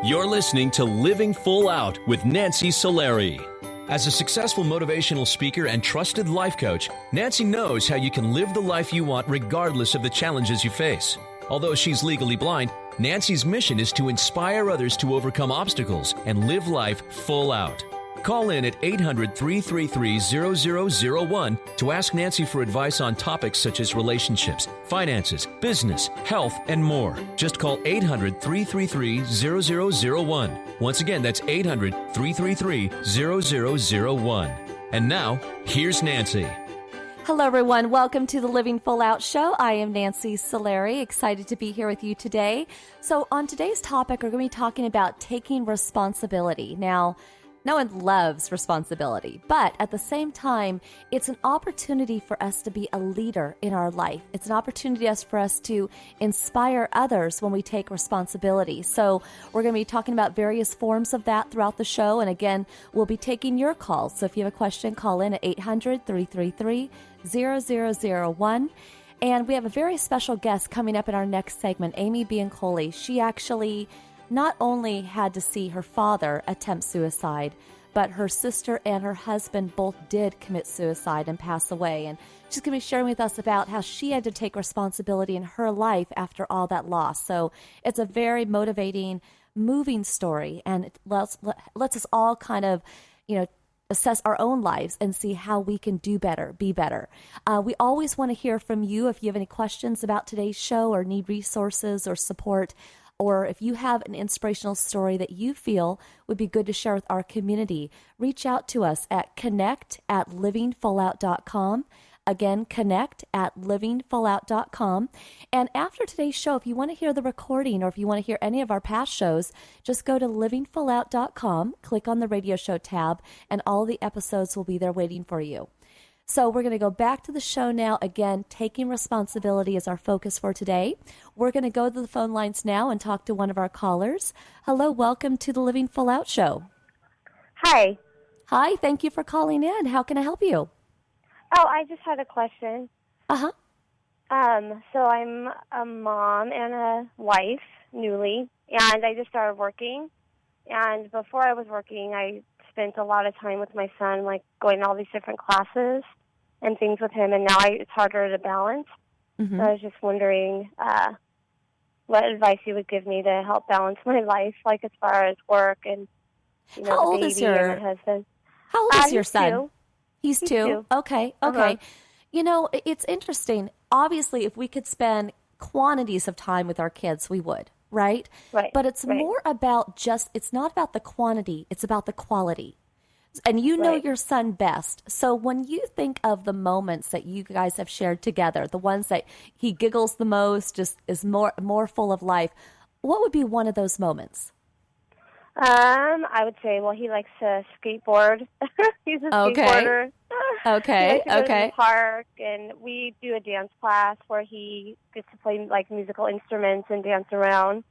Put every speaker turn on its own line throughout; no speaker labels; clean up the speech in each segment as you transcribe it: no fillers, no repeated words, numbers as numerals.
You're listening to Living Full Out with Nancy Solari. As a successful motivational speaker and trusted life coach, Nancy knows how you can live the life you want regardless of the challenges you face. Although she's legally blind, Nancy's mission is to inspire others to overcome obstacles and live life full out. Call in at 800-333-0001 to ask Nancy for advice on topics such as relationships, finances, business, health, and more. Just call 800-333-0001. Once again, that's 800-333-0001. And now, here's Nancy.
Hello, everyone. Welcome to the Living Full Out Show. I am Nancy Solari, excited to be here with you today. So on today's topic, we're going to be talking about taking responsibility. Now, no one loves responsibility, but at the same time, it's an opportunity for us to be a leader in our life. It's an opportunity for us to inspire others when we take responsibility. So we're going to be talking about various forms of that throughout the show. And again, we'll be taking your calls. So if you have a question, call in at 800-333-0001. And we have a very special guest coming up in our next segment, Amy Biancoli. She actually not only had to see her father attempt suicide, but her sister and her husband both did commit suicide and pass away. And she's going to be sharing with us about how she had to take responsibility in her life after all that loss. So it's a very moving story, and it lets us all kind of, assess our own lives and see how we can do better, be better. We always want to hear from you if you have any questions about today's show or need resources or support, or if you have an inspirational story that you feel would be good to share with our community. Reach out to us at connect@livingfullout.com. Again, connect@livingfullout.com. And after today's show, if you want to hear the recording or if you want to hear any of our past shows, just go to livingfullout.com, click on the radio show tab, and all the episodes will be there waiting for you. So we're going to go back to the show now. Again, taking responsibility is our focus for today. We're going to go to the phone lines now and talk to one of our callers. Hello, welcome to the Living Full Out Show.
Hi.
Hi, thank you for calling in. How can I help you?
Oh, I just had a question.
Uh-huh.
So I'm a mom and a wife, newly, and I just started working. And before I was working, I spent a lot of time with my son, like going to all these different classes and things with him, and now it's harder to balance.
Mm-hmm.
So I was just wondering what advice you would give me to help balance my life, like as far as work and,
How old
the
is
baby and my husband.
How old is your son?
2.
He's two? Okay.
Uh-huh.
It's interesting. Obviously, if we could spend quantities of time with our kids, we would, right?
Right.
But it's
right.
more about it's not about the quantity, it's about the quality. And you know
Right.
your son best. So when you think of the moments that you guys have shared together, the ones that he giggles the most, just is more full of life, what would be one of those moments?
I would say, he likes to skateboard. He's a skateboarder.
Okay.
He likes to go to the park, and we do a dance class where he gets to play like musical instruments and dance around.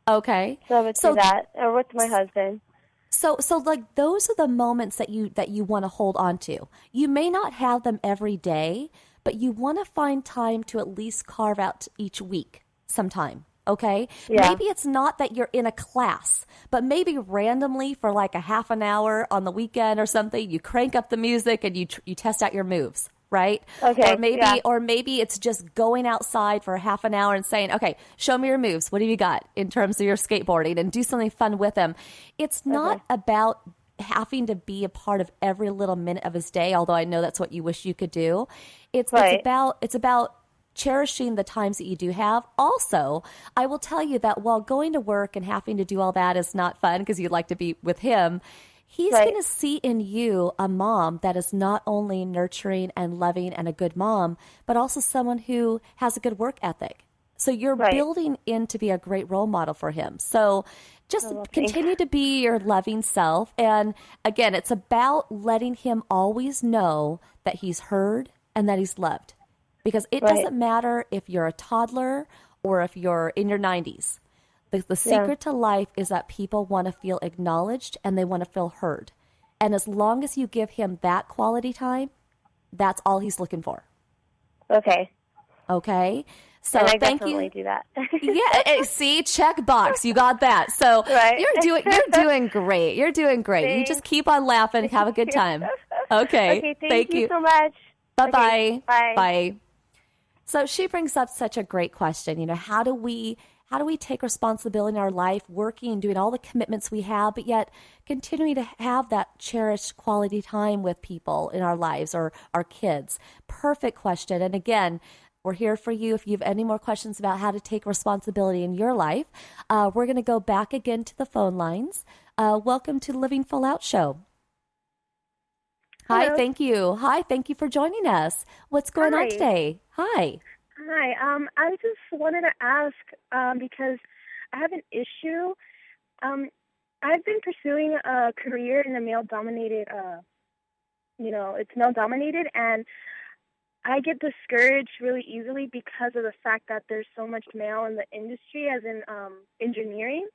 Okay.
So I would say that, or with my husband.
So like those are the moments that you want to hold on to. You may not have them every day, but you want to find time to at least carve out each week sometime. Okay?
Yeah.
Maybe it's not that you're in a class, but maybe randomly for like a half an hour on the weekend or something, you crank up the music and you test out your moves, right?
Okay.
Or maybe it's just going outside for a half an hour and saying, okay, show me your moves. What have you got in terms of your skateboarding, and do something fun with him. It's not about having to be a part of every little minute of his day, although I know that's what you wish you could do. It's about cherishing the times that you do have. Also, I will tell you that while going to work and having to do all that is not fun because you'd like to be with him, he's going to see in you a mom that is not only nurturing and loving and a good mom, but also someone who has a good work ethic. So you're building in to be a great role model for him. So just continue to be your loving self. And again, it's about letting him always know that he's heard and that he's loved. Because it doesn't matter if you're a toddler or if you're in your 90s. The secret to life is that people want to feel acknowledged and they want to feel heard. And as long as you give him that quality time, that's all he's looking for.
Okay.
Okay? So
and I
thank
definitely
you.
do that.
Yeah, see, check box. You got that. So
Right.
you're doing great. You're doing great.
Thanks.
You just keep on laughing. Have a good time. Okay.
Okay, thank you so much.
Bye-bye.
Okay, bye.
Bye. So she brings up such a great question. How do we take responsibility in our life, working and doing all the commitments we have, but yet continuing to have that cherished quality time with people in our lives or our kids? Perfect question. And again, we're here for you. If you have any more questions about how to take responsibility in your life, we're going to go back again to the phone lines. Welcome to the Living Full Out Show.
Hello.
Hi, thank you. Hi, thank you for joining us. What's going on today? Hi.
Hi. I just wanted to ask because I have an issue. I've been pursuing a career in a male-dominated, it's male-dominated, and I get discouraged really easily because of the fact that there's so much male in the industry, as in engineering.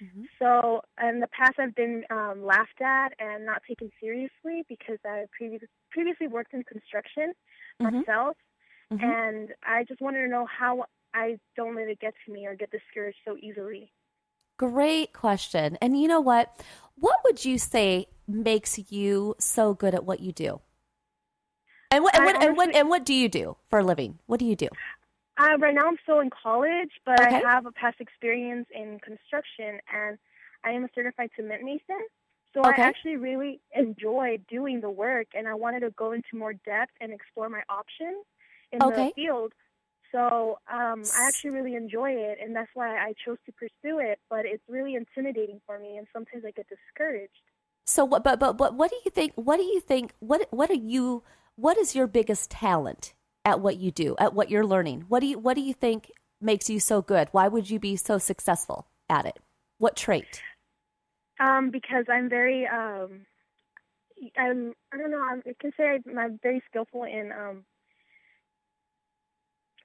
Mm-hmm.
So in the past, I've been laughed at and not taken seriously because I previously worked in construction myself.
Mm-hmm.
And I just wanted to know how I don't let it get to me or get discouraged so easily.
Great question. And you know what? What would you say makes you so good at what you do? And what do you do for a living? What do you do?
Right now I'm still in college, but
Okay.
I have a past experience in construction, and I am a certified cement mason. So
Okay.
I actually really enjoy doing the work, and I wanted to go into more depth and explore my options in the field. So I actually really enjoy it, and that's why I chose to pursue it. But it's really intimidating for me, and sometimes I get discouraged.
So what? But what do you think? What do you think? What is your biggest talent at what you do? At what you're learning? What do you think makes you so good? Why would you be so successful at it? What trait?
Because I'm very I don't know. I can say I'm very skillful in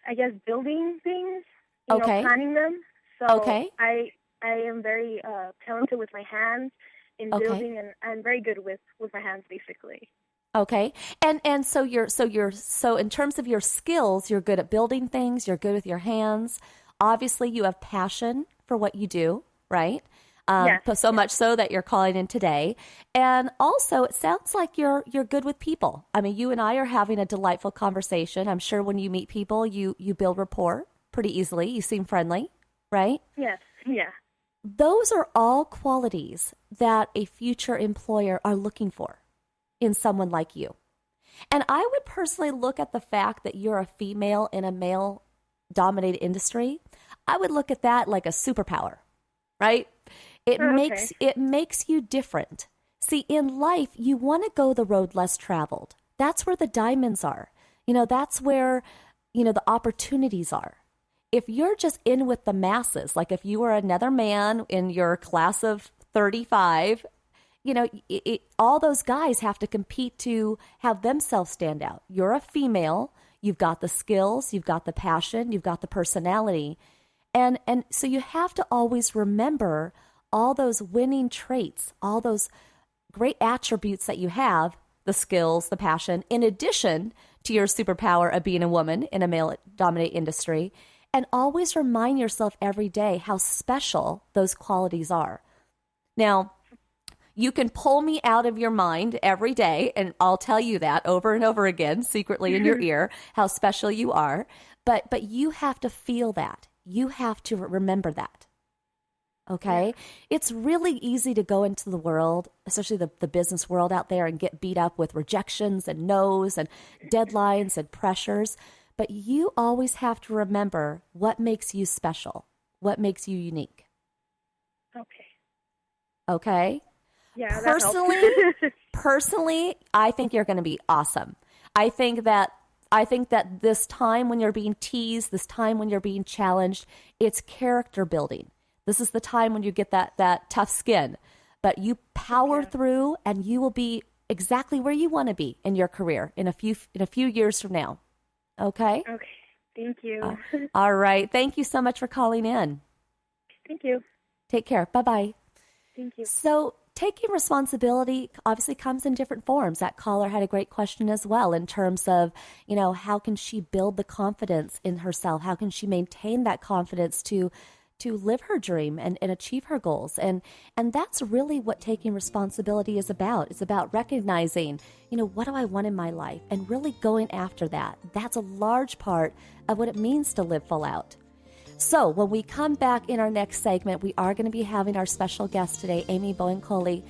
I guess building things, planning them. So I am very talented with my hands in building, and I'm very good with my hands, basically.
Okay. And so in terms of your skills, you're good at building things, you're good with your hands. Obviously you have passion for what you do, right?
Yes.
So much so that you're calling in today. And also, it sounds like you're good with people. I mean, you and I are having a delightful conversation. I'm sure when you meet people, you build rapport pretty easily. You seem friendly, right?
Yes. Yeah.
Those are all qualities that a future employer are looking for in someone like you. And I would personally look at the fact that you're a female in a male-dominated industry. I would look at that like a superpower, right? It makes you different. See, in life, you want to go the road less traveled. That's where the diamonds are. That's where, the opportunities are. If you're just in with the masses, like if you were another man in your class of 35, all those guys have to compete to have themselves stand out. You're a female. You've got the skills. You've got the passion. You've got the personality. And so you have to always remember all those winning traits, all those great attributes that you have, the skills, the passion, in addition to your superpower of being a woman in a male-dominated industry, and always remind yourself every day how special those qualities are. Now, you can pull me out of your mind every day, and I'll tell you that over and over again, secretly in your ear, how special you are, but you have to feel that. You have to remember that. Okay? Yeah. It's really easy to go into the world, especially the business world out there, and get beat up with rejections and no's and deadlines and pressures. But you always have to remember what makes you special, what makes you unique. Okay?
Yeah,
Personally, I think you're going to be awesome. I think that this time when you're being teased, this time when you're being challenged, it's character building. This is the time when you get that tough skin, but you power through, and you will be exactly where you want to be in your career in a few years from now. Okay?
Okay. Thank you.
All right. Thank you so much for calling in.
Thank you.
Take care. Bye-bye.
Thank you.
So taking responsibility obviously comes in different forms. That caller had a great question as well in terms of, how can she build the confidence in herself? How can she maintain that confidence to live her dream and achieve her goals? And that's really what taking responsibility is about. It's about recognizing, what do I want in my life, and really going after that. That's a large part of what it means to live full out. So when we come back in our next segment, we are going to be having our special guest today, Amy Bowen-Coley,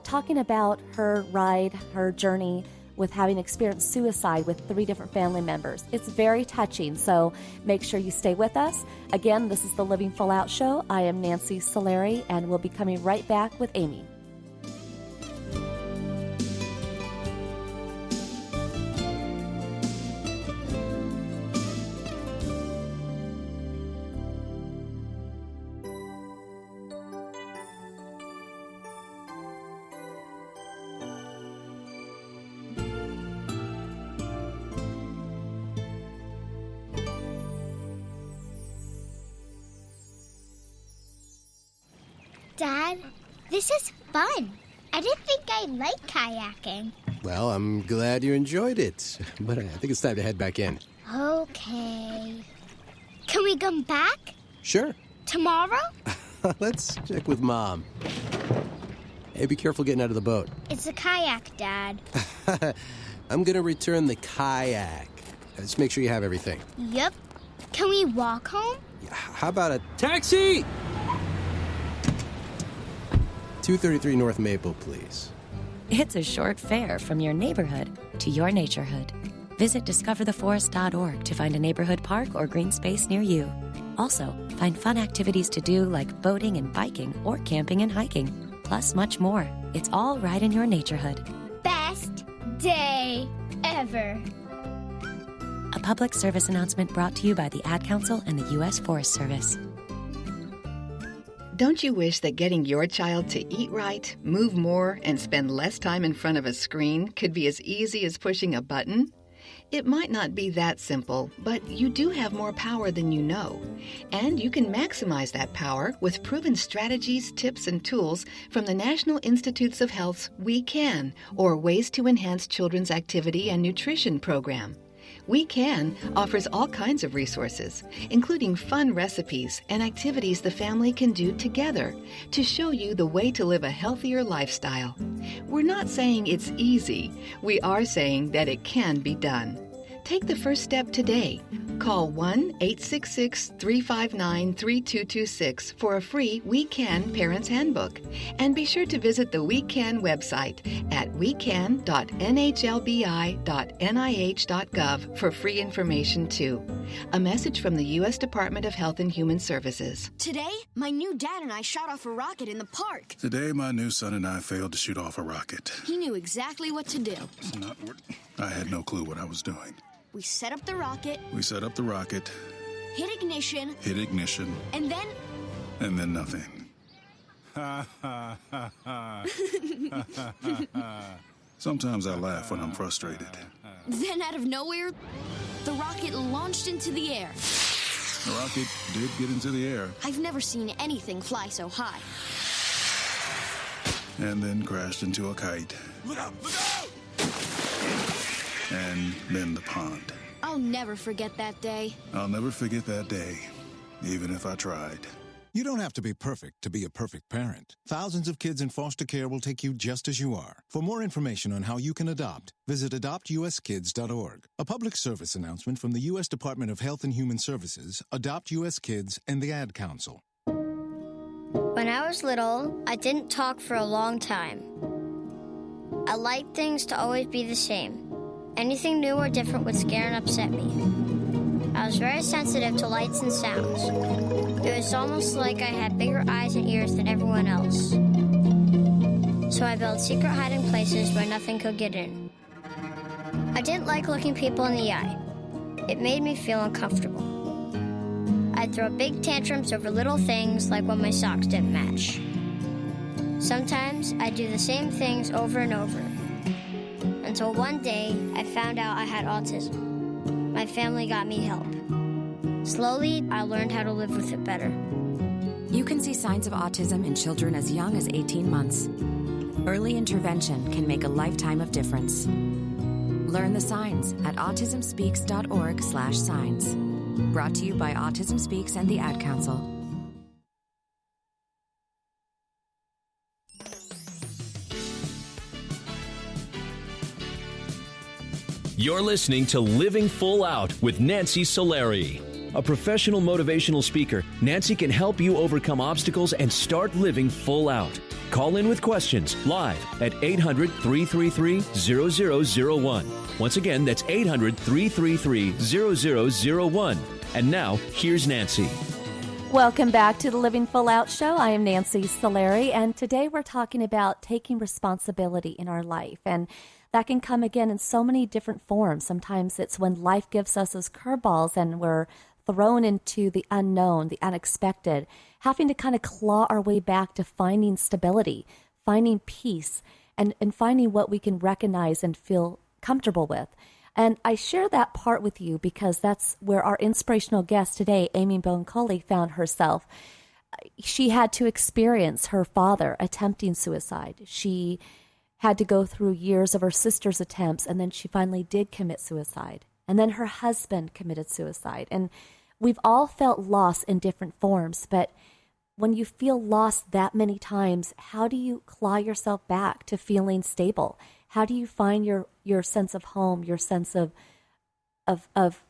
talking about her ride, her journey with having experienced suicide with 3 different family members. It's very touching, so make sure you stay with us. Again, this is the Living Full Out Show. I am Nancy Solari, and we'll be coming right back with Amy.
Dad, this is fun. I didn't think I'd like kayaking.
Well, I'm glad you enjoyed it, but I think it's time to head back in.
Okay. Can we come back?
Sure.
Tomorrow?
Let's check with Mom. Hey, be careful getting out of the boat.
It's a kayak, Dad.
I'm gonna return the kayak. Just make sure you have everything.
Yep. Can we walk home?
How about a taxi? 233 North Maple, please.
It's a short fare from your neighborhood to your naturehood. Visit discovertheforest.org to find a neighborhood park or green space near you. Also, find fun activities to do like boating and biking or camping and hiking, plus much more. It's all right in your naturehood.
Best day ever.
A public service announcement brought to you by the Ad Council and the U.S. Forest Service.
Don't you wish that getting your child to eat right, move more, and spend less time in front of a screen could be as easy as pushing a button? It might not be that simple, but you do have more power than you know. And you can maximize that power with proven strategies, tips, and tools from the National Institutes of Health's We Can, or Ways to Enhance Children's Activity and Nutrition program. We Can offers all kinds of resources, including fun recipes and activities the family can do together to show you the way to live a healthier lifestyle. We're not saying it's easy. We are saying that it can be done. Take the first step today. Call 1-866-359-3226 for a free We Can Parents Handbook. And be sure to visit the We Can website at wecan.nhlbi.nih.gov for free information too. A message from the U.S. Department of Health and Human Services.
Today, my new dad and I shot off a rocket in the park.
Today, my new son and I failed to shoot off a rocket.
He knew exactly what to do.
I had no clue what I was doing.
We set up the rocket.
Hit ignition.
And then...
And then nothing. Sometimes I laugh when I'm frustrated.
Then out of nowhere, the rocket launched into the air.
The rocket did get into the air.
I've never seen anything fly so high.
And then crashed into a kite.
Look out!
And then the pond.
I'll never forget that day.
I'll never forget that day, even if I tried.
You don't have to be perfect to be a perfect parent. Thousands of kids in foster care will take you just as you are. For more information on how you can adopt, visit adoptuskids.org. A public service announcement from the U.S. Department of Health and Human Services, Adopt U.S. Kids, and the Ad Council.
When I was little, I didn't talk for a long time. I liked things to always be the same. Anything new or different would scare and upset me. I was very sensitive to lights and sounds. It was almost like I had bigger eyes and ears than everyone else. So I built secret hiding places where nothing could get in. I didn't like looking people in the eye. It made me feel uncomfortable. I'd throw big tantrums over little things like when my socks didn't match. Sometimes I'd do the same things over and over. Until one day, I found out I had autism. My family got me help. Slowly, I learned how to live with it better.
You can see signs of autism in children as young as 18 months.
Early intervention can make a lifetime of difference. Learn the signs at autismspeaks.org/signs. Brought to you by Autism Speaks and the Ad Council.
You're listening to Living Full Out with Nancy Solari. A professional motivational speaker, Nancy can help you overcome obstacles and start living full out. Call in with questions live at 800-333-0001. Once again, that's 800-333-0001. And now, here's Nancy.
Welcome back to the Living Full Out Show. I am Nancy Solari, and today we're talking about taking responsibility in our life. And that can come again in so many different forms. Sometimes it's when life gives us those curveballs and we're thrown into the unknown, the unexpected, having to kind of claw our way back to finding stability, finding peace, and finding what we can recognize and feel comfortable with. And I share that part with you because that's where our inspirational guest today, Amy Boncoli, found herself. She had to experience her father attempting suicide. She had to go through years of her sister's attempts, and then she finally did commit suicide. And then her husband committed suicide. And we've all felt loss in different forms, but when you feel lost that many times, how do you claw yourself back to feeling stable? How do you find your sense of home, your sense of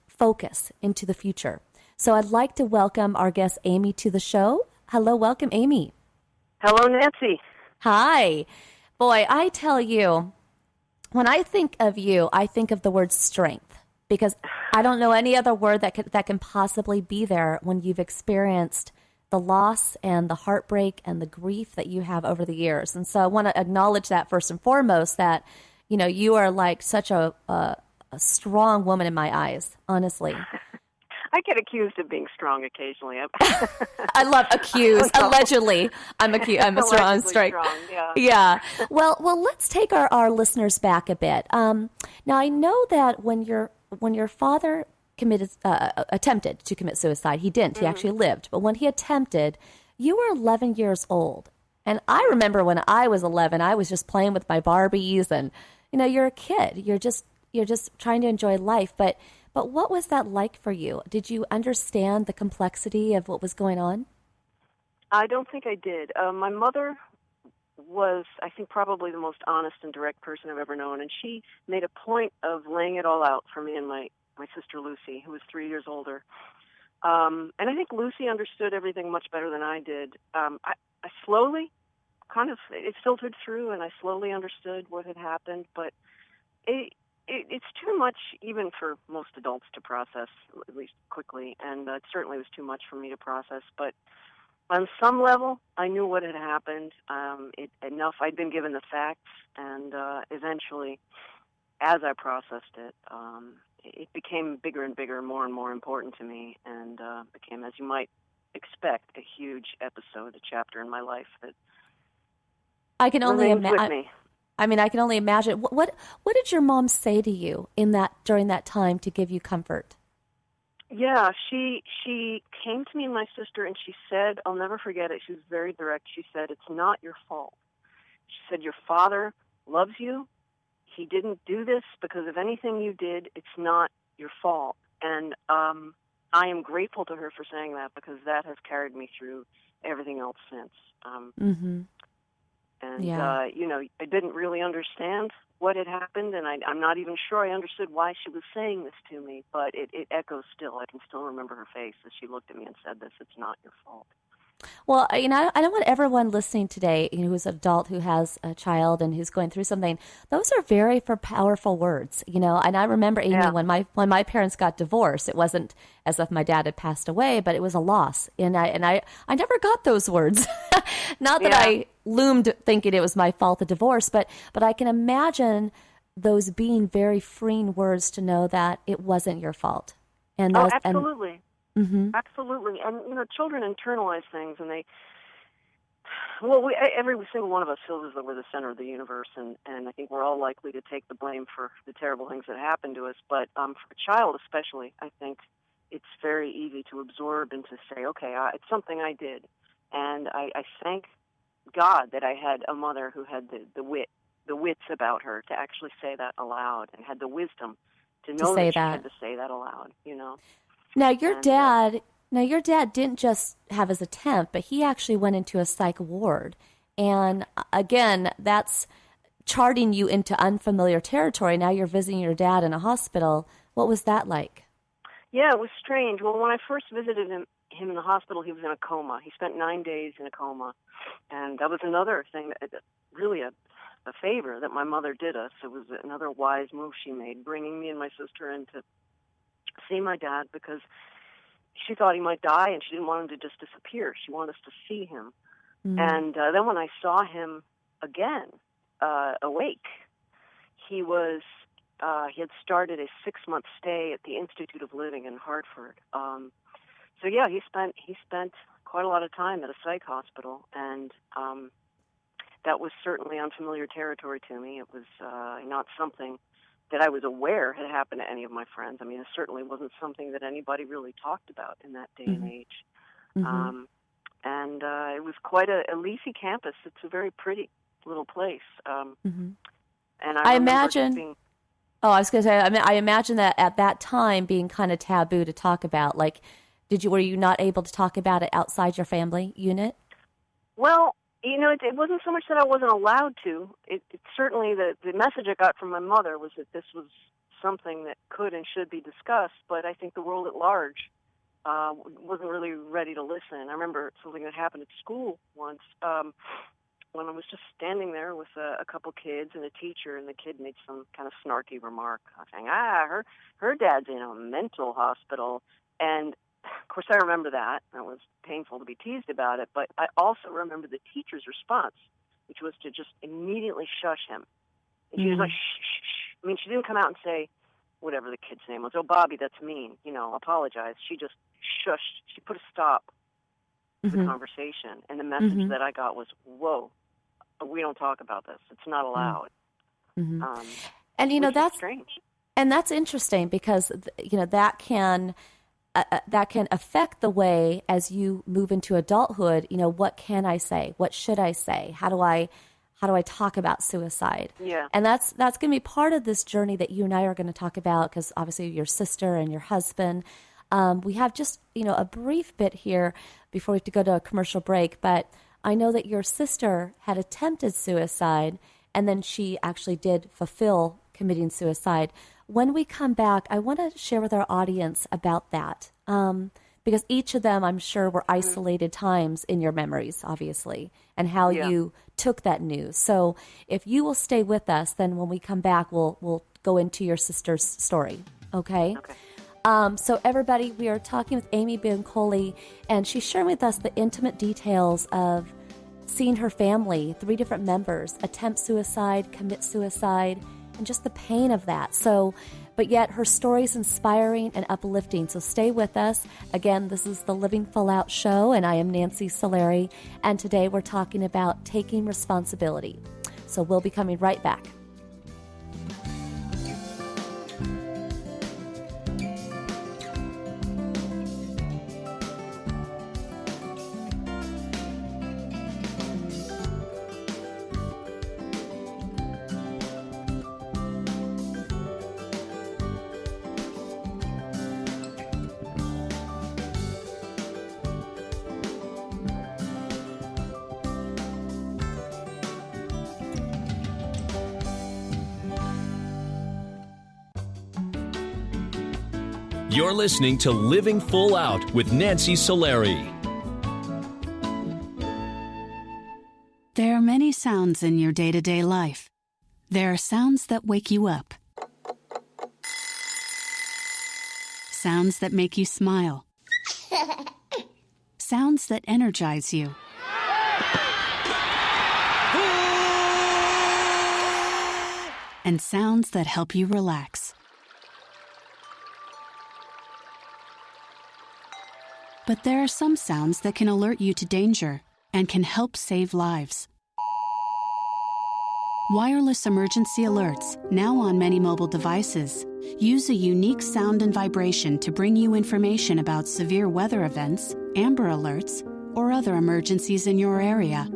focus into the future? So I'd like to welcome our guest, Amy, to the show. Hello, welcome, Amy.
Hello, Nancy.
Hi. Boy, I tell you, when I think of you, I think of the word strength, because I don't know any other word that can possibly be there when you've experienced the loss and the heartbreak and the grief that you have over the years. And so I want to acknowledge that first and foremost, that, you know, you are like such a strong woman in my eyes, honestly.
I get accused of being strong occasionally.
I love accused. Allegedly, I'm a strong. Yeah. Well, let's take our listeners back a bit. Now, I know that when your father attempted to commit suicide, he didn't. He actually lived. But when he attempted, you were 11 years old. And I remember when I was 11, I was just playing with my Barbies, and you know, you're a kid. You're just trying to enjoy life. But what was that like for you? Did you understand the complexity of what was going on?
I don't think I did. My mother was, I think, probably the most honest and direct person I've ever known, and she made a point of laying it all out for me and my sister Lucy, who was 3 years older. And I think Lucy understood everything much better than I did. I slowly, it filtered through, and I slowly understood what had happened, but it's too much even for most adults to process, at least quickly, and it certainly was too much for me to process. But on some level, I knew what had happened. Enough, I'd been given the facts, and eventually, as I processed it, it became bigger and bigger, more and more important to me, and became, as you might expect, a huge episode, a chapter in my life that
I can only
imagine.
I can only imagine. What did your mom say to you during that time to give you comfort?
Yeah, she came to me and my sister, and she said, I'll never forget it, she was very direct. She said, "It's not your fault." She said, "Your father loves you. He didn't do this because of anything you did. It's not your fault." And I am grateful to her for saying that, because that has carried me through everything else since. And, you know, I didn't really understand what had happened, and I'm not even sure I understood why she was saying this to me, but it echoes still. I can still remember her face as she looked at me and said this, "It's not your fault."
Well, you know, I don't want everyone listening today, you know, who's an adult who has a child and who's going through something. Those are very powerful words, you know. And I remember, Amy, when my parents got divorced, it wasn't as if my dad had passed away, but it was a loss. And I never got those words. Not that I loomed thinking it was my fault, the divorce, but I can imagine those being very freeing words to know that it wasn't your fault. And
absolutely.
Mm-hmm.
Absolutely. And, you know, children internalize things, and every single one of us feels as though we're the center of the universe, and I think we're all likely to take the blame for the terrible things that happen to us. But for a child especially, I think it's very easy to absorb and to say, okay, it's something I did. And I thank God that I had a mother who had the wits about her to actually say that aloud, and had the wisdom to know that she had to say that aloud, you know.
Now your dad didn't just have his attempt, but he actually went into a psych ward. And again, that's charting you into unfamiliar territory. Now you're visiting your dad in a hospital. What was that like?
Yeah, it was strange. Well, when I first visited him in the hospital, he was in a coma. He spent 9 days in a coma. And that was another thing, really a favor that my mother did us. It was another wise move she made, bringing me and my sister in to see my dad, because she thought he might die and she didn't want him to just disappear. She wanted us to see him. Mm. And then when I saw him again, awake, he had started a 6-month stay at the Institute of Living in Hartford. So yeah, he spent quite a lot of time at a psych hospital, and that was certainly unfamiliar territory to me. It was not something that I was aware had happened to any of my friends. I mean, it certainly wasn't something that anybody really talked about in that day and age. Mm-hmm. And it was quite a leafy campus. It's a very pretty little place. And I imagine.
I was going to say, I imagine that at that time being kind of taboo to talk about. Like, were you not able to talk about it outside your family unit?
Well, you know, it wasn't so much that I wasn't allowed to. It certainly, the message I got from my mother was that this was something that could and should be discussed, but I think the world at large wasn't really ready to listen. I remember something that happened at school once when I was just standing there with a couple kids and a teacher, and the kid made some kind of snarky remark saying, her dad's in a mental hospital. And of course, I remember that. It was painful to be teased about it, but I also remember the teacher's response, which was to just immediately shush him. And she was like, shh, shh, shh. I mean, she didn't come out and say whatever the kid's name was. Oh, Bobby, that's mean. You know, apologize. She just shushed. She put a stop to the conversation. And the message that I got was, whoa, we don't talk about this. It's not allowed.
And, you know, that's
strange.
And that's interesting because, you know, that can affect the way as you move into adulthood. You know, what can I say? What should I say? How do I talk about suicide? Yeah. And that's going to be part of this journey that you and I are going to talk about, because obviously your sister and your husband. We have just, you know, a brief bit here before we have to go to a commercial break, but I know that your sister had attempted suicide, and then she actually did fulfill committing suicide. When we come back, I want to share with our audience about that, because each of them, I'm sure, were isolated times in your memories, obviously, and how you took that news. So if you will stay with us, then when we come back, we'll go into your sister's story, okay? So everybody, we are talking with Amy Biancoli, and she's sharing with us the intimate details of seeing her family, 3 different members, attempt suicide, commit suicide, and just the pain of that. So, but yet her story is inspiring and uplifting. So stay with us. Again, this is the Living Full Out Show, and I am Nancy Solari, and today we're talking about taking responsibility. So we'll be coming right back.
You're listening to Living Full Out with Nancy Solari.
There are many sounds in your day-to-day life. There are sounds that wake you up. Sounds that make you smile. Sounds that energize you. And sounds that help you relax. But there are some sounds that can alert you to danger and can help save lives. Wireless emergency alerts, now on many mobile devices, use a unique sound and vibration to bring you information about severe weather events, Amber Alerts, or other emergencies in your area.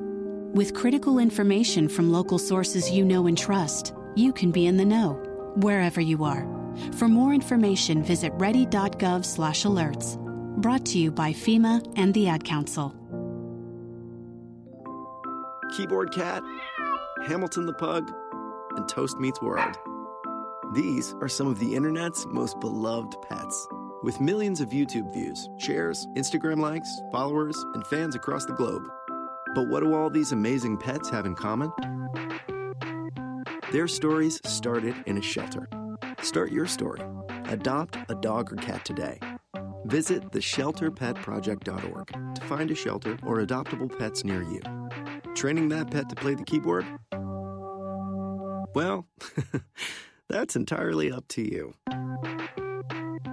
With critical information from local sources you know and trust, you can be in the know, wherever you are. For more information, visit ready.gov/alerts. Brought to you by FEMA and the Ad Council.
Keyboard Cat, Hamilton the Pug, and Toast Meets World. These are some of the internet's most beloved pets. With millions of YouTube views, shares, Instagram likes, followers, and fans across the globe. But what do all these amazing pets have in common? Their stories started in a shelter. Start your story. Adopt a dog or cat today. Visit theshelterpetproject.org to find a shelter or adoptable pets near you. Training that pet to play the keyboard? Well, that's entirely up to you.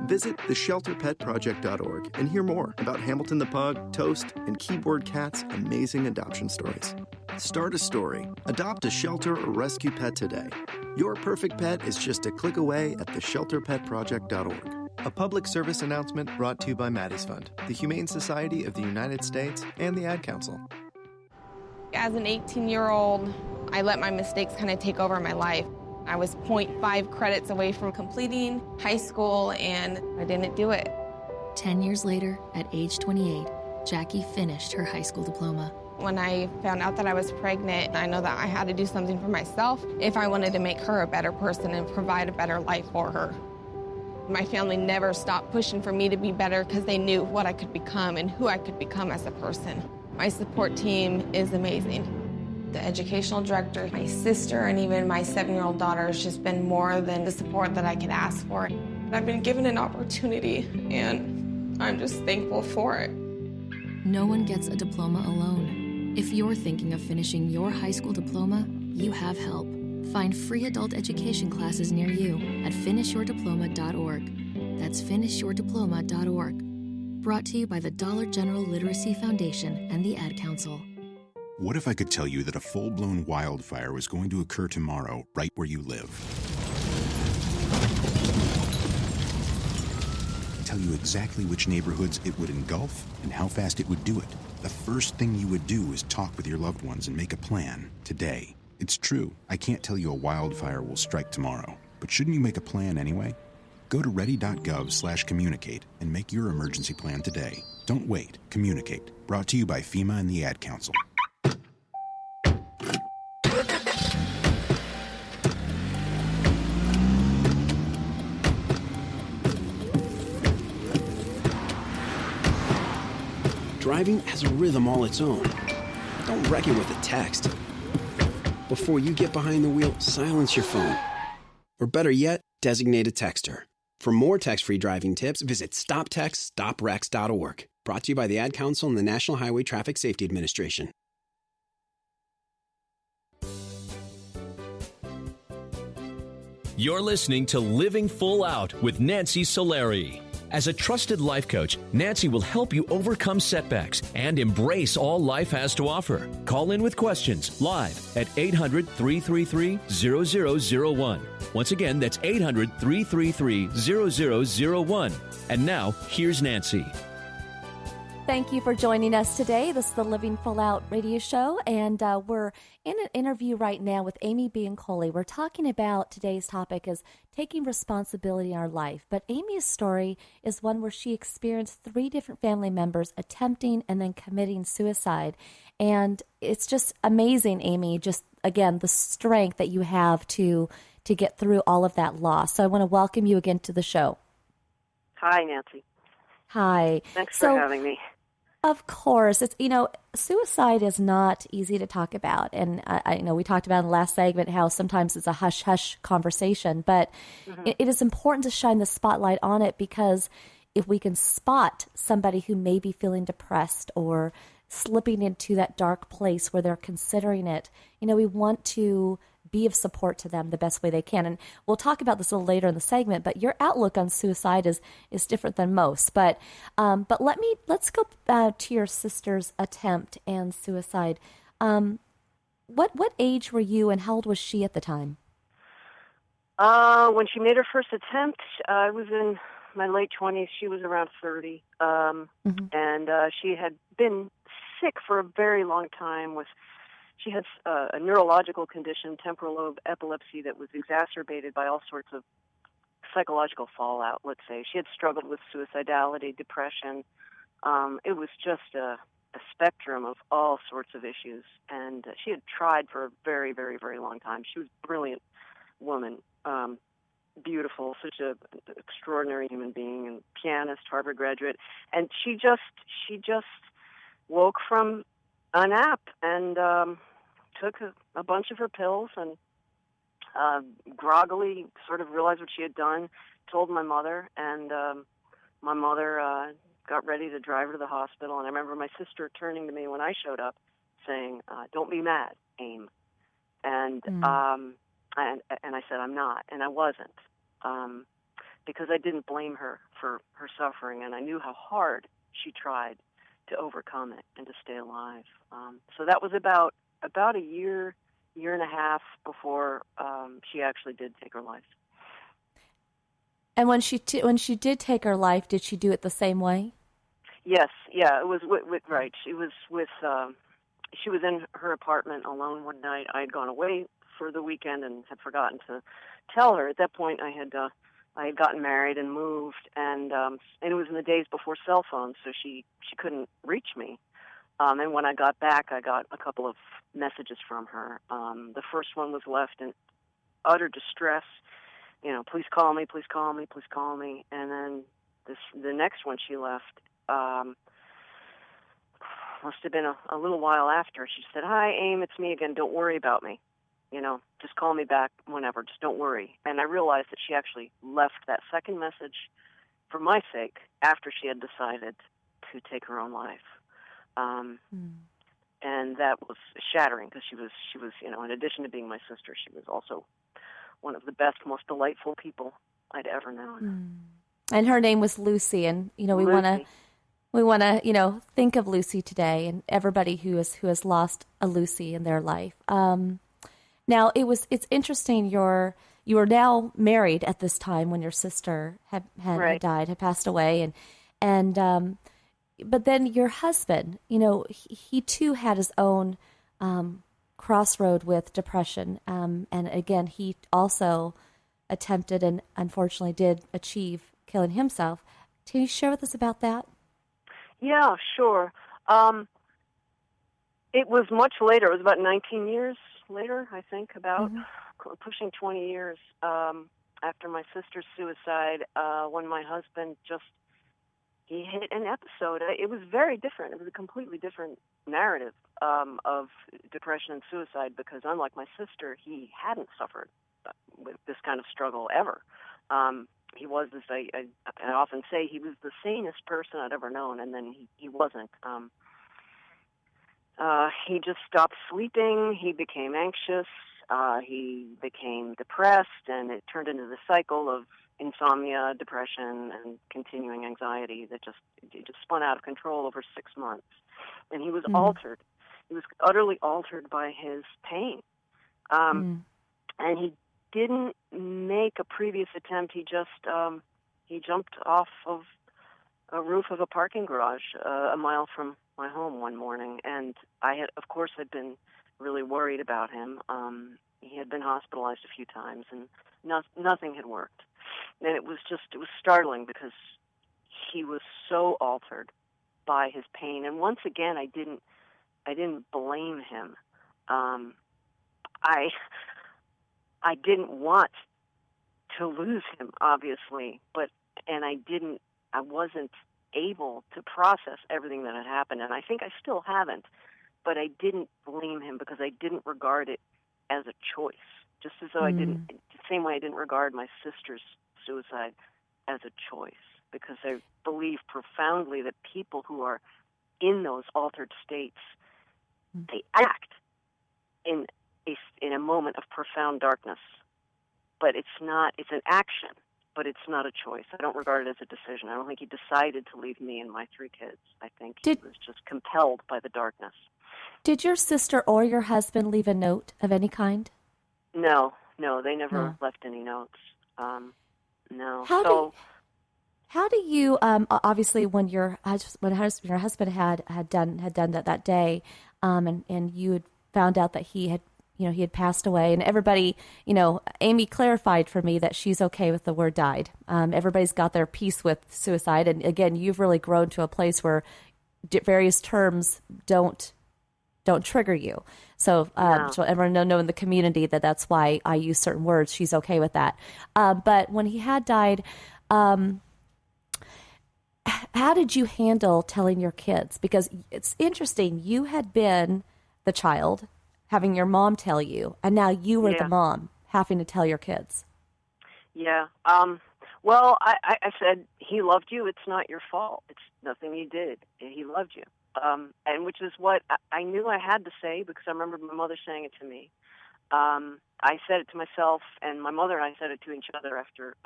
Visit theshelterpetproject.org and hear more about Hamilton the Pug, Toast, and Keyboard Cat's amazing adoption stories. Start a story. Adopt a shelter or rescue pet today. Your perfect pet is just a click away at theshelterpetproject.org. A public service announcement brought to you by Maddie's Fund, the Humane Society of the United States, and the Ad Council.
As an 18-year-old, I let my mistakes kind of take over my life. I was 0.5 credits away from completing high school, and I didn't do it.
10 years later, at age 28, Jackie finished her high school diploma.
When I found out that I was pregnant, I know that I had to do something for myself if I wanted to make her a better person and provide a better life for her. My family never stopped pushing for me to be better because they knew what I could become and who I could become as a person. My support team is amazing. The educational director, my sister, and even my 7-year-old daughter has just been more than the support that I could ask for. I've been given an opportunity, and I'm just thankful for it.
No one gets a diploma alone. If you're thinking of finishing your high school diploma, you have help. Find free adult education classes near you at finishyourdiploma.org. That's finishyourdiploma.org. Brought to you by the Dollar General Literacy Foundation and the Ad Council.
What if I could tell you that a full-blown wildfire was going to occur tomorrow, right where you live? Tell you exactly which neighborhoods it would engulf and how fast it would do it. The first thing you would do is talk with your loved ones and make a plan today. It's true, I can't tell you a wildfire will strike tomorrow, but shouldn't you make a plan anyway? Go to ready.gov/communicate and make your emergency plan today. Don't wait. Communicate. Brought to you by FEMA and the Ad Council.
Driving has a rhythm all its own. Don't wreck it with a text. Before you get behind the wheel, silence your phone. Or better yet, designate a texter. For more text-free driving tips, visit stoptextstoprex.org. Brought to you by the Ad Council and the National Highway Traffic Safety Administration.
You're listening to Living Full Out with Nancy Solari. As a trusted life coach, Nancy will help you overcome setbacks and embrace all life has to offer. Call in with questions live at 800-333-0001. Once again, that's 800-333-0001. And now, here's Nancy.
Thank you for joining us today. This is the Living Full Out radio show, and we're in an interview right now with Amy Biancoli. We're talking about today's topic is taking responsibility in our life, but Amy's story is one where she experienced 3 different family members attempting and then committing suicide, and it's just amazing, Amy, just, again, the strength that you have to get through all of that loss. So I want to welcome you again to the show.
Hi, Nancy.
Hi.
Thanks for having me.
Of course. It's, suicide is not easy to talk about. And I know we talked about in the last segment how sometimes it's a hush-hush conversation, but it is important to shine the spotlight on it, because if we can spot somebody who may be feeling depressed or slipping into that dark place where they're considering it, we want to be of support to them the best way they can. And we'll talk about this a little later in the segment, but your outlook on suicide is different than most. But let's go to your sister's attempt and suicide. What age were you, and how old was she at the time?
When she made her first attempt, I was in my late 20s. She was around 30. And she had been sick for a very long time with she had a neurological condition, temporal lobe epilepsy, that was exacerbated by all sorts of psychological fallout, let's say. She had struggled with suicidality, depression. It was just a spectrum of all sorts of issues. And she had tried for a very, very, very long time. She was a brilliant woman, beautiful, such an extraordinary human being, and pianist, Harvard graduate. And she just woke from a nap and took a bunch of her pills and groggily sort of realized what she had done, told my mother, and my mother got ready to drive her to the hospital. And I remember my sister turning to me when I showed up saying, "Don't be mad, Aim." And I said, "I'm not," and I wasn't, because I didn't blame her for her suffering, and I knew how hard she tried to overcome it and to stay alive. So that was about a year and a half before she actually did take her life.
And when she did take her life, did she do it the same way?
Yes, yeah, it was right. She was in her apartment alone one night. I had gone away for the weekend and had forgotten to tell her. At that point, I had gotten married and moved, and it was in the days before cell phones, so she couldn't reach me. And when I got back, I got a couple of messages from her. The first one was left in utter distress. Please call me, please call me, please call me. And then the next one she left must have been a little while after. She said, "Hi, Aim, it's me again. Don't worry about me. Just call me back whenever. Just don't worry." And I realized that she actually left that second message for my sake after she had decided to take her own life. And that was shattering because she was, in addition to being my sister, she was also one of the best, most delightful people I'd ever known.
And her name was Lucy, and we want to think of Lucy today and everybody who has lost a Lucy in their life. Now it's interesting. You were now married at this time when your sister had died, had passed away, and but then your husband, he too had his own crossroad with depression, and again he also attempted and unfortunately did achieve killing himself. Can you share with us about that?
Yeah, sure. It was much later. It was about 19 years later, I think, about pushing 20 years after my sister's suicide, when my husband he hit an episode. It was very different. It was a completely different narrative of depression and suicide because, unlike my sister, he hadn't suffered with this kind of struggle ever. He was this, I often say, he was the sanest person I'd ever known, and then he wasn't. He just stopped sleeping. He became anxious. He became depressed, and it turned into the cycle of insomnia, depression, and continuing anxiety that just spun out of control over 6 months. And he was altered. He was utterly altered by his pain. And he didn't make a previous attempt. He jumped off of a roof of a parking garage a mile from my home one morning, and I had been really worried about him. He had been hospitalized a few times, and nothing had worked. And it was startling because he was so altered by his pain. And once again, I didn't blame him. I didn't want to lose him, obviously, I wasn't able to process everything that had happened, and I think I still haven't, but I didn't blame him because I didn't regard it as a choice, just as though the same way I didn't regard my sister's suicide as a choice, because I believe profoundly that people who are in those altered states, they act in a moment of profound darkness, but it's an action, but it's not a choice. I don't regard it as a decision. I don't think he decided to leave me and my 3 kids. I think he was just compelled by the darkness.
Did your sister or your husband leave a note of any kind?
No, they never left any notes. No.
How do you obviously when your husband had done that day, and you had found out that he had passed away, and everybody, Amy clarified for me that she's okay with the word died. Everybody's got their piece with suicide. And again, you've really grown to a place where various terms don't trigger you. So, so everyone know in the community that's why I use certain words. She's okay with that. But when he had died, how did you handle telling your kids? Because it's interesting. You had been the child having your mom tell you, and now you were the mom having to tell your kids.
Yeah. Well, I said, he loved you. It's not your fault. It's nothing you did. He loved you. And which is what I knew I had to say, because I remember my mother saying it to me. I said it to myself, and my mother and I said it to each other after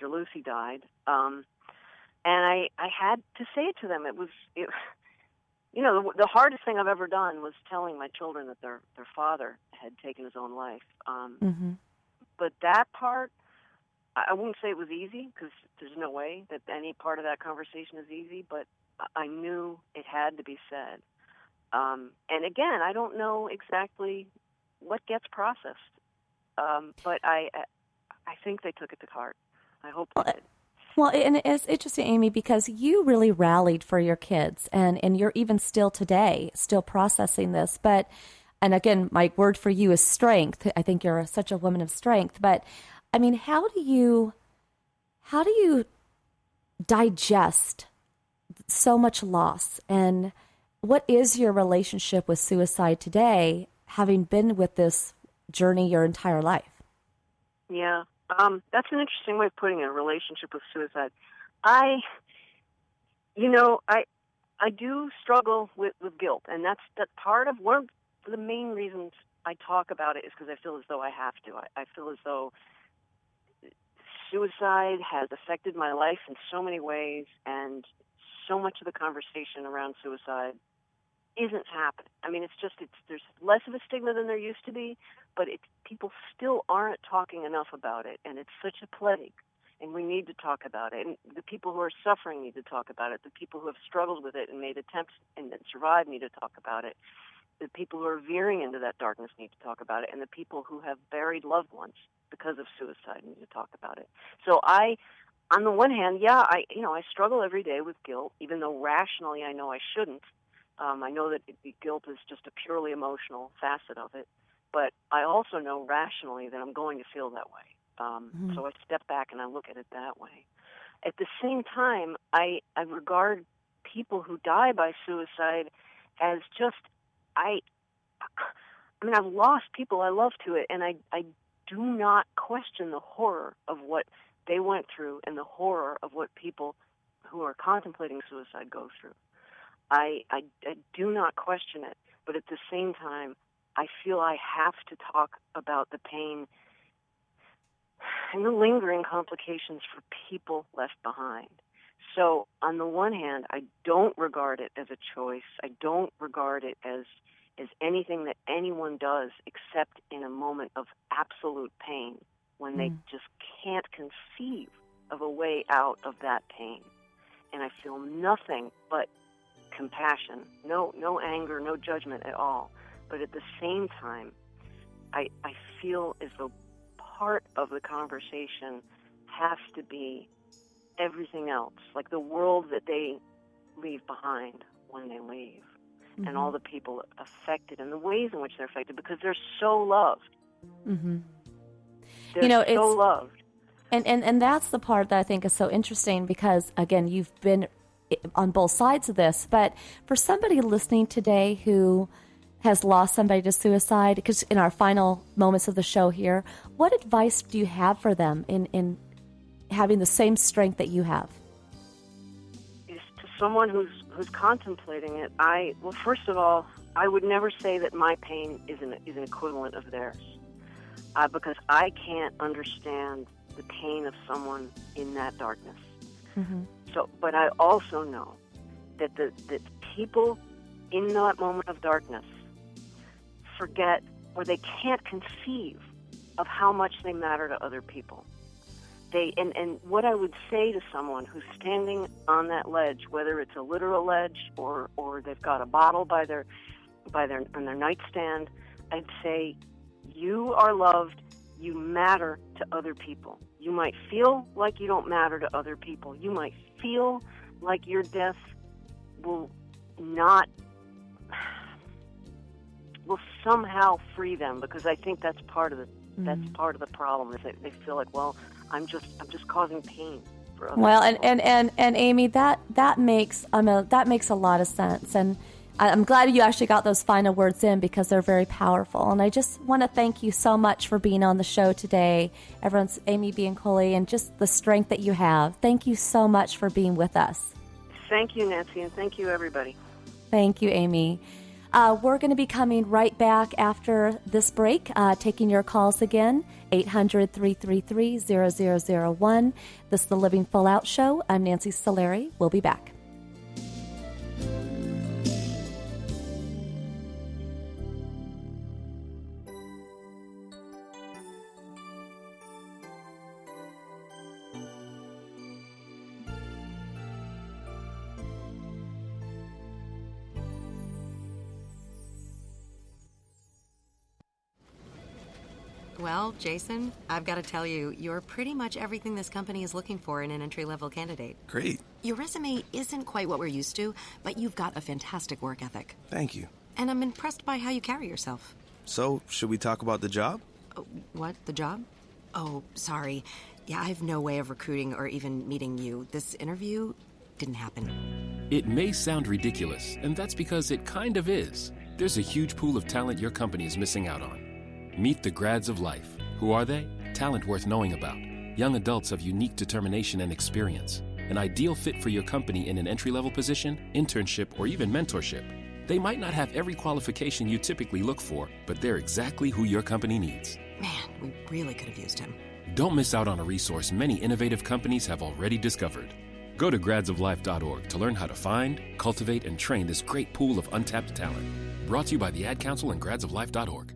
Lucy died. And I had to say it to them. The hardest thing I've ever done was telling my children that their father had taken his own life. But that part, I wouldn't say it was easy, because there's no way that any part of that conversation is easy, but I knew it had to be said. And again, I don't know exactly what gets processed, but I think they took it to heart. I hope they did.
Well, and it's interesting, Amy, because you really rallied for your kids, and you're even still today, still processing this. And again, my word for you is strength. I think you're such a woman of strength. But, I mean, how do you digest so much loss? And what is your relationship with suicide today, having been with this journey your entire life?
Yeah. That's an interesting way of putting it, a relationship with suicide. I do struggle with guilt, and that's part of one of the main reasons I talk about it is because I feel as though I have to. I feel as though suicide has affected my life in so many ways, and so much of the conversation around suicide isn't happening. I mean, there's less of a stigma than there used to be, but people still aren't talking enough about it, and it's such a plague, and we need to talk about it. And the people who are suffering need to talk about it. The people who have struggled with it and made attempts and survived need to talk about it. The people who are veering into that darkness need to talk about it, and the people who have buried loved ones because of suicide need to talk about it. So on the one hand, I struggle every day with guilt, even though rationally I know I shouldn't. I know that guilt is just a purely emotional facet of it, but I also know rationally that I'm going to feel that way. So I step back and I look at it that way. At the same time, I regard people who die by suicide as just, I've lost people I love to it, and I do not question the horror of what they went through and the horror of what people who are contemplating suicide go through. I do not question it, but at the same time, I feel I have to talk about the pain and the lingering complications for people left behind. So on the one hand, I don't regard it as a choice. I don't regard it as anything that anyone does except in a moment of absolute pain when they just can't conceive of a way out of that pain. And I feel nothing but compassion, no anger, no judgment at all. But at the same time, I feel as though part of the conversation has to be everything else, like the world that they leave behind when they leave, and all the people affected and the ways in which they're affected, because they're so loved. They're so loved.
And that's the part that I think is so interesting, because, again, you've been on both sides of this. But for somebody listening today who has lost somebody to suicide, because in our final moments of the show here, what advice do you have for them in having the same strength that you have?
To someone who's contemplating it, first of all, I would never say that my pain is an equivalent of theirs, because I can't understand the pain of someone in that darkness. So, but I also know that that people in that moment of darkness forget, or they can't conceive of how much they matter to other people. And what I would say to someone who's standing on that ledge, whether it's a literal ledge or they've got a bottle by their on their nightstand. I'd say, you are loved. You matter to other people. You might feel like you don't matter to other people. You might feel like your death will somehow free them, because I think that's part of the problem, is that they feel like, well, I'm just causing pain for other
Well,
people.
and Amy, that makes a lot of sense, and I'm glad you actually got those final words in, because they're very powerful. And I just want to thank you so much for being on the show today. Everyone's Amy Biancoli, and just the strength that you have. Thank you so much for being with us.
Thank you, Nancy, and thank you, everybody.
Thank you, Amy. We're going to be coming right back after this break, taking your calls again, 800-333-0001. This is the Living Full Out Show. I'm Nancy Solari. We'll be back.
Well, Jason, I've got to tell you, you're pretty much everything this company is looking for in an entry-level candidate.
Great.
Your resume isn't quite what we're used to, but you've got a fantastic work ethic.
Thank you.
And I'm impressed by how you carry yourself.
So, should we talk about the job?
What? The job? Oh, sorry. Yeah, I have no way of recruiting or even meeting you. This interview didn't happen.
It may sound ridiculous, and that's because it kind of is. There's a huge pool of talent your company is missing out on. Meet the grads of life. Who are they? Talent worth knowing about. Young adults of unique determination and experience. An ideal fit for your company in an entry-level position, internship, or even mentorship. They might not have every qualification you typically look for, but they're exactly who your company needs.
Man, we really could have used him.
Don't miss out on a resource many innovative companies have already discovered. Go to gradsoflife.org to learn how to find, cultivate, and train this great pool of untapped talent. Brought to you by the Ad Council and gradsoflife.org.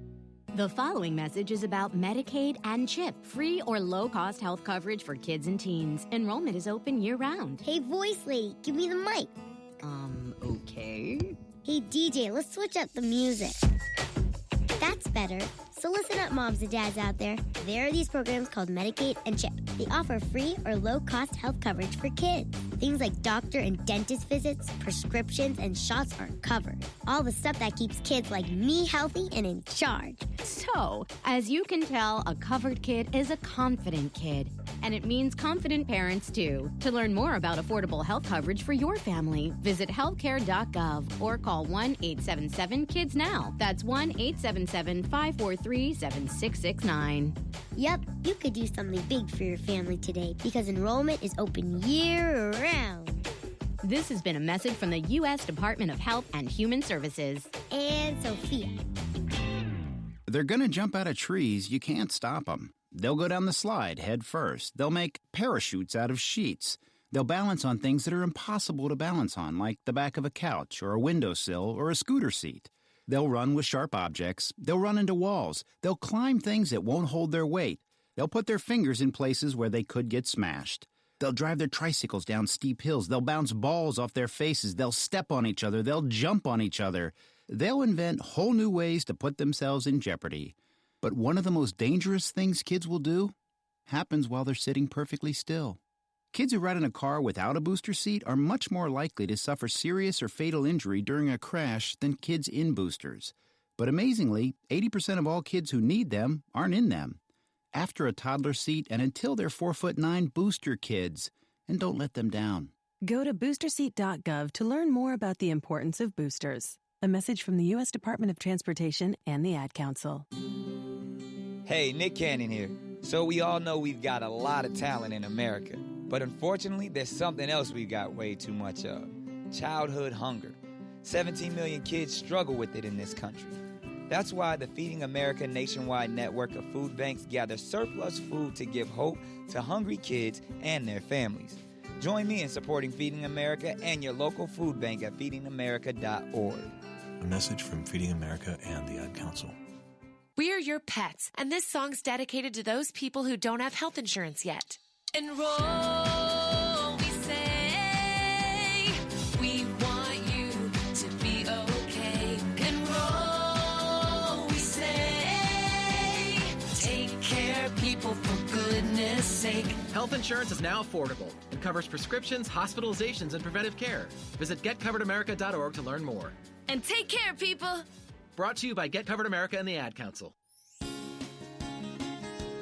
The following message is about Medicaid and CHIP, free or low-cost health coverage for kids and teens. Enrollment is open year-round.
Hey, voice lady, give me the mic.
Okay.
Hey, DJ, let's switch up the music. That's better. So listen up, moms and dads out there. There are these programs called Medicaid and CHIP. They offer free or low-cost health coverage for kids. Things like doctor and dentist visits, prescriptions, and shots are covered. All the stuff that keeps kids like me healthy and in charge.
So, as you can tell, a covered kid is a confident kid. And it means confident parents, too. To learn more about affordable health coverage for your family, visit healthcare.gov or call 1-877-KIDS-NOW. That's 1-877-543-7669.
Yep, you could do something big for your family today because enrollment is open year-round.
This has been a message from the U.S. Department of Health and Human Services.
And Sophia.
They're gonna jump out of trees. You can't stop them. They'll go down the slide head first. They'll make parachutes out of sheets. They'll balance on things that are impossible to balance on, like the back of a couch or a windowsill or a scooter seat. They'll run with sharp objects. They'll run into walls. They'll climb things that won't hold their weight. They'll put their fingers in places where they could get smashed. They'll drive their tricycles down steep hills. They'll bounce balls off their faces. They'll step on each other. They'll jump on each other. They'll invent whole new ways to put themselves in jeopardy. But one of the most dangerous things kids will do happens while they're sitting perfectly still. Kids who ride in a car without a booster seat are much more likely to suffer serious or fatal injury during a crash than kids in boosters. But amazingly, 80% of all kids who need them aren't in them. After a toddler seat and until they're 4'9", booster kids, and don't let them down.
Go to boosterseat.gov to learn more about the importance of boosters. A message from the U.S. Department of Transportation and the Ad Council.
Hey, Nick Cannon here. So we all know we've got a lot of talent in America. But unfortunately, there's something else we've got way too much of. Childhood hunger. 17 million kids struggle with it in this country. That's why the Feeding America nationwide network of food banks gather surplus food to give hope to hungry kids and their families. Join me in supporting Feeding America and your local food bank at feedingamerica.org.
A message from Feeding America and the Ad Council.
We're your pets, and this song's dedicated to those people who don't have health insurance yet. Enroll, we say. We want you to be okay. Enroll.
Health insurance is now affordable and covers prescriptions, hospitalizations, and preventive care. Visit getcoveredamerica.org to learn more.
And take care, people.
Brought to you by Get Covered America and the Ad Council.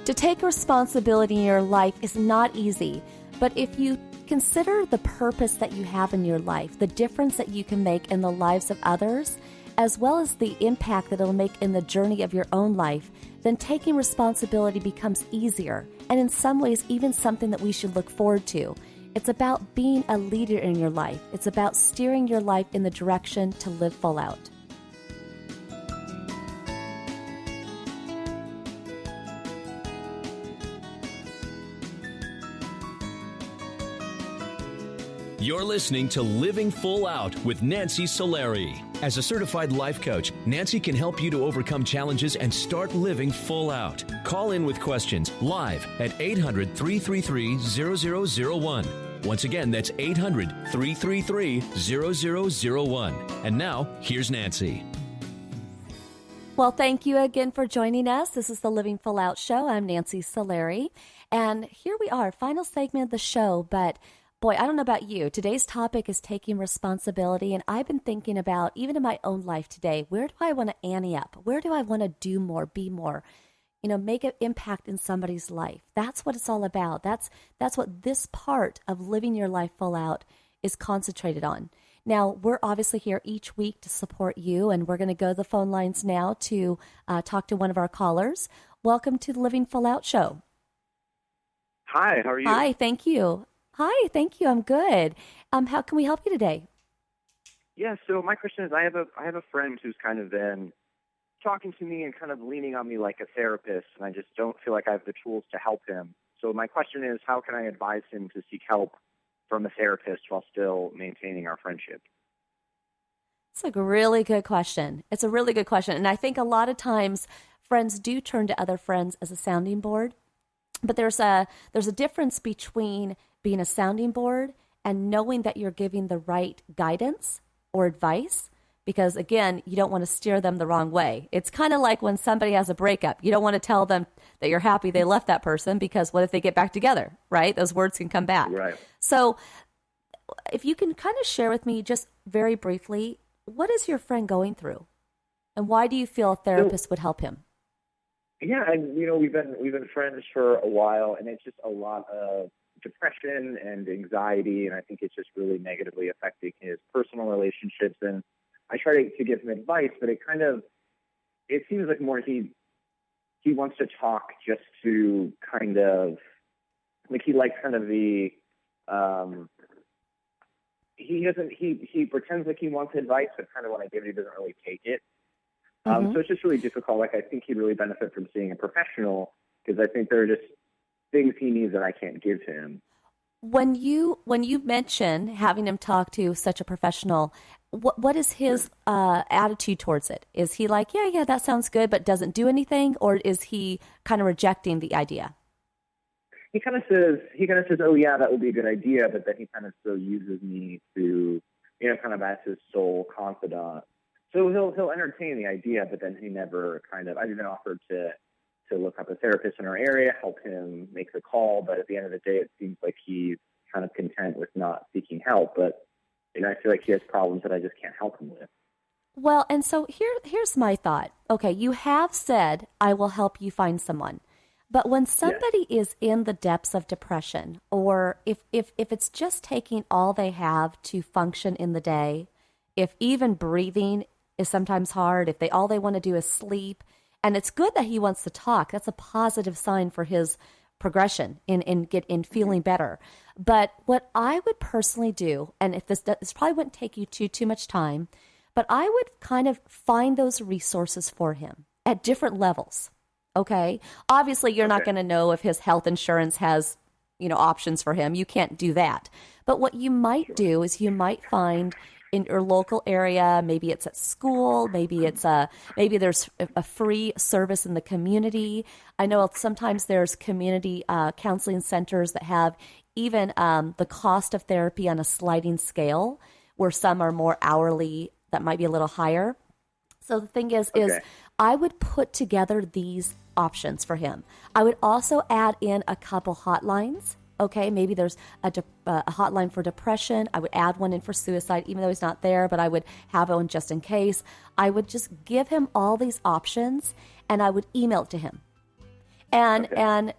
To take responsibility in your life is not easy, but if you consider the purpose that you have in your life, the difference that you can make in the lives of others, as well as the impact that it'll make in the journey of your own life, then taking responsibility becomes easier, and in some ways even something that we should look forward to. It's about being a leader in your life. It's about steering your life in the direction to live full out.
You're listening to Living Full Out with Nancy Solari. As a certified life coach, Nancy can help you to overcome challenges and start living full out. Call in with questions live at 800-333-0001. Once again, that's 800-333-0001. And now, here's Nancy.
Well, thank you again for joining us. This is the Living Full Out Show. I'm Nancy Solari. And here we are, final segment of the show, but boy, I don't know about you. Today's topic is taking responsibility, and I've been thinking about, even in my own life today, where do I want to ante up? Where do I want to do more, be more, make an impact in somebody's life? That's what it's all about. That's what this part of living your life full out is concentrated on. Now, we're obviously here each week to support you, and we're going to go to the phone lines now to talk to one of our callers. Welcome to the Living Full Out Show.
Hi, how are you?
Hi, thank you. Hi, thank you. I'm good. How can we help you today?
Yeah, so my question is, I have a friend who's kind of been talking to me and kind of leaning on me like a therapist, and I just don't feel like I have the tools to help him. So my question is, how can I advise him to seek help from a therapist while still maintaining our friendship?
It's a really good question. It's a really good question. And I think a lot of times friends do turn to other friends as a sounding board. But there's a difference between being a sounding board and knowing that you're giving the right guidance or advice, because again, you don't want to steer them the wrong way. It's kind of like when somebody has a breakup. You don't want to tell them that you're happy they left that person, because what if they get back together, right? Those words can come back.
Right.
So if you can kind of share with me just very briefly, what is your friend going through? And why do you feel a therapist would help him?
Yeah, and we've been friends for a while, and it's just a lot of depression and anxiety, and I think it's just really negatively affecting his personal relationships. And I try to give him advice, but it seems like more he wants to talk just to kind of, like, he likes kind of the he pretends like he wants advice, but kind of when I give it, he doesn't really take it. So it's just really difficult. Like, I think he'd really benefit from seeing a professional, because I think there are just things he needs that I can't give to him.
When you mention having him talk to such a professional, what is his attitude towards it? Is he like, yeah, that sounds good, but doesn't do anything, or is he kind of rejecting the idea?
He kind of says, oh yeah, that would be a good idea, but then he kind of still uses me to, kind of as his sole confidant. So he'll entertain the idea, but then he never I've even offered to look up a therapist in our area, help him make the call, but at the end of the day, it seems like he's kind of content with not seeking help. But I feel like he has problems that I just can't help him with.
Well, and so here's my thought. Okay, you have said, I will help you find someone. But when somebody is in the depths of depression, or if it's just taking all they have to function in the day, if even breathing is sometimes hard, if all they want to do is sleep, and it's good that he wants to talk. That's a positive sign for his progression in feeling better. But what I would personally do, and if this probably wouldn't take you too much time, but I would kind of find those resources for him at different levels. Okay. Obviously, you're not going to know if his health insurance has, options for him. You can't do that. But what you might do is you might find in your local area, maybe it's at school, maybe there's a free service in the community. I know sometimes there's community counseling centers that have even the cost of therapy on a sliding scale, where some are more hourly, that might be a little higher. So the thing is I would put together these options for him. I would also add in a couple hotlines Okay, maybe there's a hotline for depression. I would add one in for suicide, even though he's not there, but I would have one just in case. I would just give him all these options, and I would email it to him. And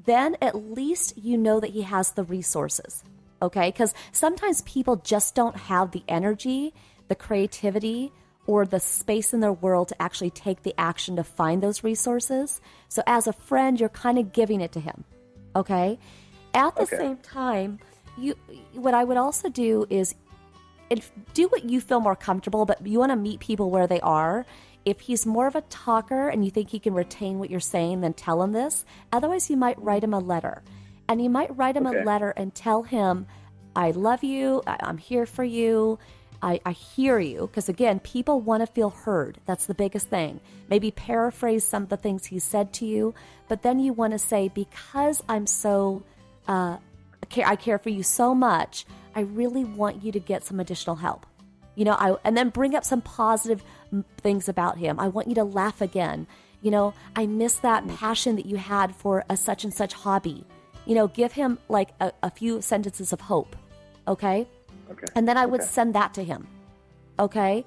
then at least you know that he has the resources, okay? Because sometimes people just don't have the energy, the creativity, or the space in their world to actually take the action to find those resources. So as a friend, you're kind of giving it to him. Okay. At the same time, what I would also do is do what you feel more comfortable, but you want to meet people where they are. If he's more of a talker and you think he can retain what you're saying, then tell him this. Otherwise, you might write him a letter. And you might write him a letter and tell him, I love you. I'm here for you. I hear you. Because again, people want to feel heard. That's the biggest thing. Maybe paraphrase some of the things he said to you, but then you want to say, because I'm so, I care for you so much, I really want you to get some additional help. And then bring up some positive things about him. I want you to laugh again. I miss that passion that you had for a such and such hobby. Give him like a few sentences of hope. Okay. And then I would send that to him. Okay.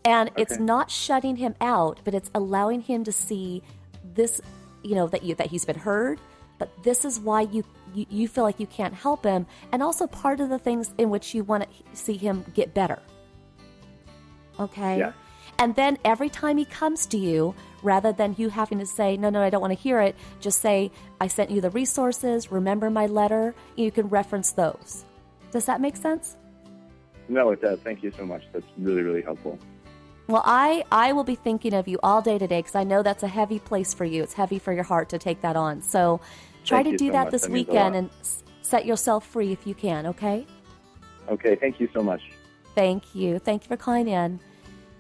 And it's not shutting him out, but it's allowing him to see this, that he's been heard, but this is why you feel like you can't help him. And also part of the things in which you want to see him get better. Okay. Yeah. And then every time he comes to you, rather than you having to say, no, I don't want to hear it, just say, I sent you the resources. Remember my letter. You can reference those. Does that make sense?
No, it does. Thank you so much. That's really, really helpful.
Well, I will be thinking of you all day today because I know that's a heavy place for you. It's heavy for your heart to take that on. So try to do that this weekend and set yourself free if you can, okay?
Okay, thank you so much.
Thank you. Thank you for calling in.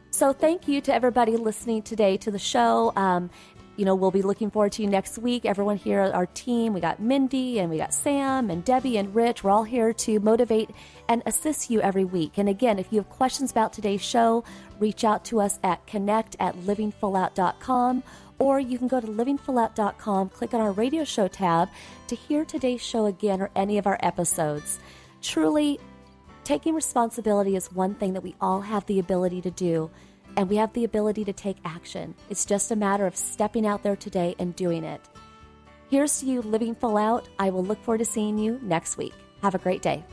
So thank you to everybody listening today to the show. We'll be looking forward to you next week. Everyone here, our team, we got Mindy and we got Sam and Debbie and Rich. We're all here to motivate and assist you every week. And again, if you have questions about today's show, reach out to us at connect@livingfullout.com, or you can go to livingfullout.com, click on our radio show tab to hear today's show again or any of our episodes. Truly, taking responsibility is one thing that we all have the ability to do. And we have the ability to take action. It's just a matter of stepping out there today and doing it. Here's to you living full out. I will look forward to seeing you next week. Have a great day.